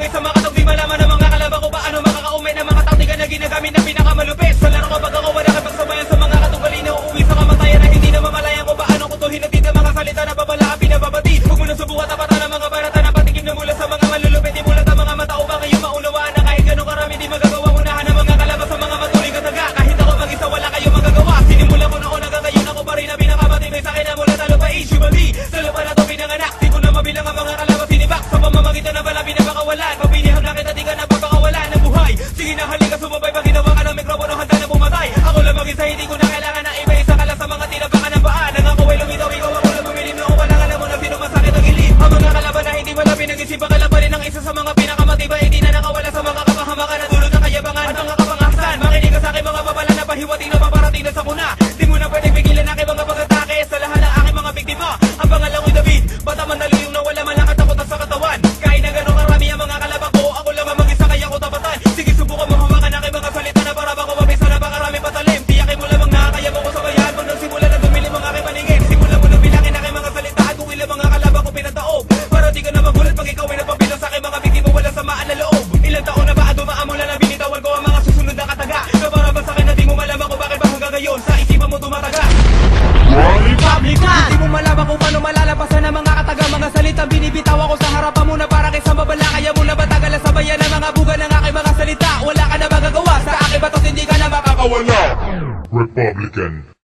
malapit sa makatog, di malaman ng mga kalaban ko paano makakaumay ng mga taktika na ginagamit na pinakamalupit. Sa laro kapag ako wala kapagsabayan sa mga katugali na uuwi sa kamatayan na hindi na mamalayan ko paano ko to hinatid ang mga salita na babala ang pinababati. Huwag mo na subukan tapatan ang mga barata na patikim na mula sa mga malulupit. Di mulat ang mga mata upang kayo maunawaan na kahit ganun karami di magagawa unahan ng mga kalaban sa mga matuling kataga. Kahit ako mag-isa wala kayo magagawa. Sinimula ko noon hanggang ngayon ako pa rin na pinakamatibay sa akin na mula talo pa usually. Sa lupa na to pinanganak, di ko na mabilang ang mga kalaban sinibak. Sa pamamagitan ng bala pinapakawalan, papiniham na kita di ka napapakawalan ng buhay. Sige na halika sumabay pag ginawa ka ng mikropono handa na pumatay. Ako lang mag-isa hindi ko na kailangan na iba isa ka lang sa mga tinabakan ng paa. Nangako ay lumitaw ikaw ako lang bumili noon walang alam mo na sino masakit ang gilid. Ang mga kalaban na hindi wala pinag-isipan ka lang pa rin ang isa sa mga pinakamatibay. Hindi na nakawala sa mga kapahamakan na dulot ng kayabangan at mga kapangasan. Makinig ka sa akin mga babala na pahiwati na paparating na sa kuna. Di mo na pwedeng pigilan aking mga pag-atake sa lahat ng aking mga biktima. Ang pangalan ko'y David, bata mandalo yung nawala malakad ako sa katawan. Kahit na gano'ng karami ang mga kalaban ko, ako lang ang mag-isa kaya ko tapatan. Sige subukan mo hawakan aking mga salita na para bako mabisa na pakarami patalim. Tiyakin mo lamang nakakaya mo ko sa bayan. Pag nagsimula na dumilim ang aking paningin, simula mo na bilangin aking mga salita at kung ilang mga kalaban ko pinataob. Para di ka na magulat pag ikaw ay napabilang sa aking mga biktima wala samaan na loob. Ilang taon na ba dumaan mula na binitawan ko ang mga susunod na kataga. Kaparaban sa akin na di mo malaman kung bakit ba hanggang ngayon sa isipan mo tumataga. Republican! Di mo malaman kung paano malalapasan ang mga kataga. Mga salitang binibitaw ako sa harapan mo na para kaysa mabala. Kaya mo na batagal sa bayan ng mga buga ng aking mga salita. Wala ka na magagawa sa aking batas, hindi ka na makakawala. Republican.